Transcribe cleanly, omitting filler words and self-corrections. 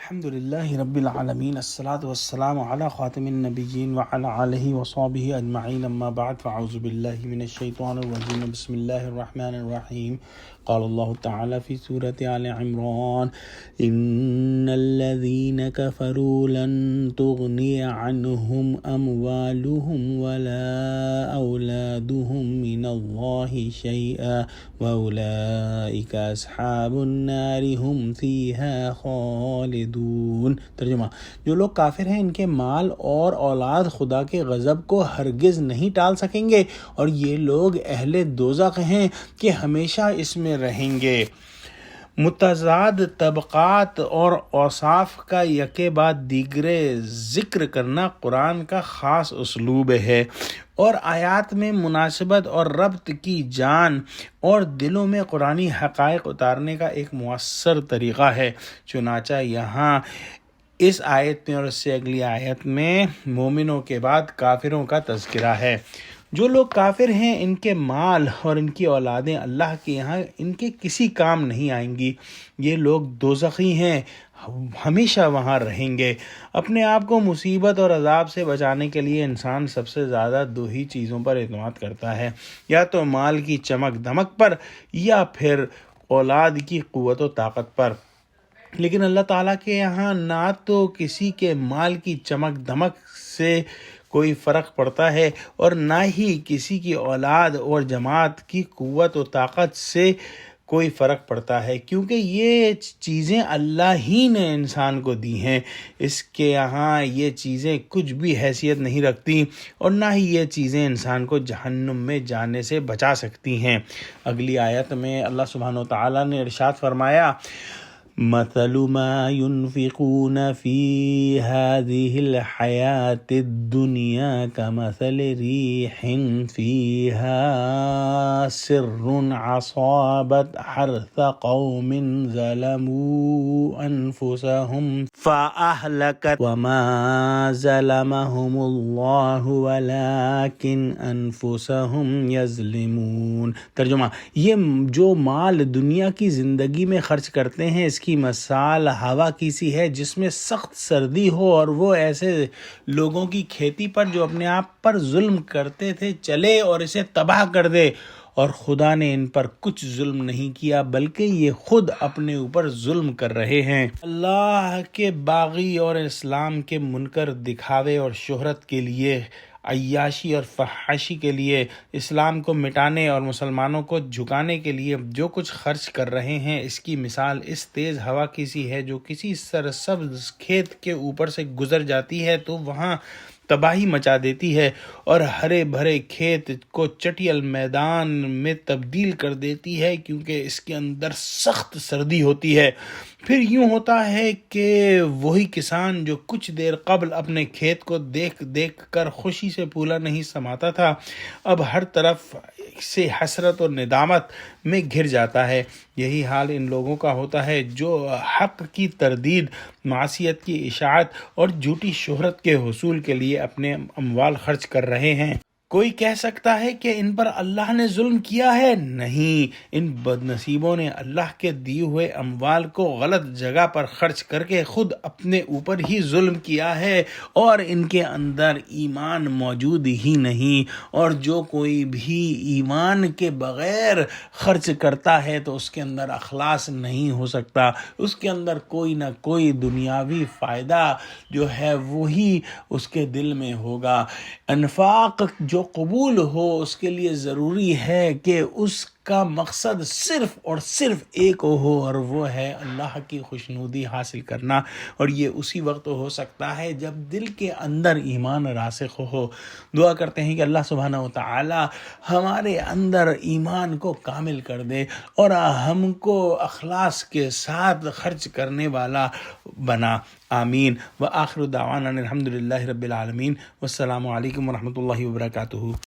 الحمد للہ رب العالمین، الصلاۃ والسلام علی خاتم النبیین وعلی آلہ وصحبہ اجمعین، اما بعد فاعوذ باللہ من الشیطان الرجیم، بسم اللہ الرحمن الرحیم۔ قال اللہ تعالی فی سورۃ آل عمران: ان الذین کفروا لن تغنی عنہم اموالہم ولا اولادہم من اللہ شیئا واولئک اصحاب النار هم فیہا خالدون۔ ترجمہ: جو لوگ کافر ہیں ان کے مال اور اولاد خدا کے غضب کو ہرگز نہیں ٹال سکیں گے، اور یہ لوگ اہل دوزخ ہیں کہ ہمیشہ اس میں رہیں گے۔ متضاد طبقات اور اوصاف کا یکے بعد دیگرے ذکر کرنا قرآن کا خاص اسلوب ہے، اور آیات میں مناسبت اور ربط کی جان اور دلوں میں قرآنی حقائق اتارنے کا ایک مؤثر طریقہ ہے۔ چنانچہ یہاں اس آیت میں اور اس سے اگلی آیت میں مومنوں کے بعد کافروں کا تذکرہ ہے۔ جو لوگ کافر ہیں ان کے مال اور ان کی اولادیں اللہ کے یہاں ان کے کسی کام نہیں آئیں گی۔ یہ لوگ دوزخی ہیں، ہمیشہ وہاں رہیں گے۔ اپنے آپ کو مصیبت اور عذاب سے بچانے کے لیے انسان سب سے زیادہ دو ہی چیزوں پر اعتماد کرتا ہے، یا تو مال کی چمک دمک پر، یا پھر اولاد کی قوت و طاقت پر۔ لیکن اللہ تعالیٰ کے یہاں نہ تو کسی کے مال کی چمک دمک سے کوئی فرق پڑتا ہے، اور نہ ہی کسی کی اولاد اور جماعت کی قوت و طاقت سے کوئی فرق پڑتا ہے، کیونکہ یہ چیزیں اللہ ہی نے انسان کو دی ہیں۔ اس کے یہاں یہ چیزیں کچھ بھی حیثیت نہیں رکھتی، اور نہ ہی یہ چیزیں انسان کو جہنم میں جانے سے بچا سکتی ہیں۔ اگلی آیت میں اللہ سبحانہ وتعالیٰ نے ارشاد فرمایا: مثل ما ينفقون في هذه الحياة الدنيا كمثل ريح فيها سر عصابت حرث قوم ظلموا أنفسهم فأهلكت وما ظلمهم الله ولكن أنفسهم يظلمون۔ ترجمہ: یہ جو مال دنیا کی زندگی میں خرچ کرتے ہیں اس کی مثال ہوا کی سی ہے جس میں سخت سردی ہو، اور وہ ایسے لوگوں کی کھیتی پر جو اپنے آپ پر ظلم کرتے تھے چلے اور اسے تباہ کر دے، اور خدا نے ان پر کچھ ظلم نہیں کیا بلکہ یہ خود اپنے اوپر ظلم کر رہے ہیں۔ اللہ کے باغی اور اسلام کے منکر دکھاوے اور شہرت کے لیے، عیاشی اور فحاشی کے لیے، اسلام کو مٹانے اور مسلمانوں کو جھکانے کے لیے جو کچھ خرچ کر رہے ہیں، اس کی مثال اس تیز ہوا کی سی ہے جو کسی سرسبز کھیت کے اوپر سے گزر جاتی ہے تو وہاں تباہی مچا دیتی ہے، اور ہرے بھرے کھیت کو چٹیل میدان میں تبدیل کر دیتی ہے، کیونکہ اس کے اندر سخت سردی ہوتی ہے۔ پھر یوں ہوتا ہے کہ وہی کسان جو کچھ دیر قبل اپنے کھیت کو دیکھ دیکھ کر خوشی سے پھولا نہیں سماتا تھا، اب ہر طرف سے حسرت اور ندامت میں گھر جاتا ہے۔ یہی حال ان لوگوں کا ہوتا ہے جو حق کی تردید، معصیت کی اشاعت اور جھوٹی شہرت کے حصول کے لیے اپنے اموال خرچ کر رہے ہیں۔ کوئی کہہ سکتا ہے کہ ان پر اللہ نے ظلم کیا ہے؟ نہیں، ان بد نصیبوں نے اللہ کے دیے ہوئے اموال کو غلط جگہ پر خرچ کر کے خود اپنے اوپر ہی ظلم کیا ہے، اور ان کے اندر ایمان موجود ہی نہیں۔ اور جو کوئی بھی ایمان کے بغیر خرچ کرتا ہے تو اس کے اندر اخلاص نہیں ہو سکتا، اس کے اندر کوئی نہ کوئی دنیاوی فائدہ جو ہے وہی اس کے دل میں ہوگا۔ انفاق جو قبول ہو اس کے لیے ضروری ہے کہ اس کا مقصد صرف اور صرف ایک ہو، اور وہ ہے اللہ کی خوشنودی حاصل کرنا، اور یہ اسی وقت ہو سکتا ہے جب دل کے اندر ایمان راسخ ہو۔ دعا کرتے ہیں کہ اللہ سبحانہ وتعالی ہمارے اندر ایمان کو کامل کر دے اور ہم کو اخلاص کے ساتھ خرچ کرنے والا بنا۔ آمین۔ وآخر دعوانا الحمد للہ رب العالمین، والسلام علیکم ورحمۃ اللہ وبرکاتہ۔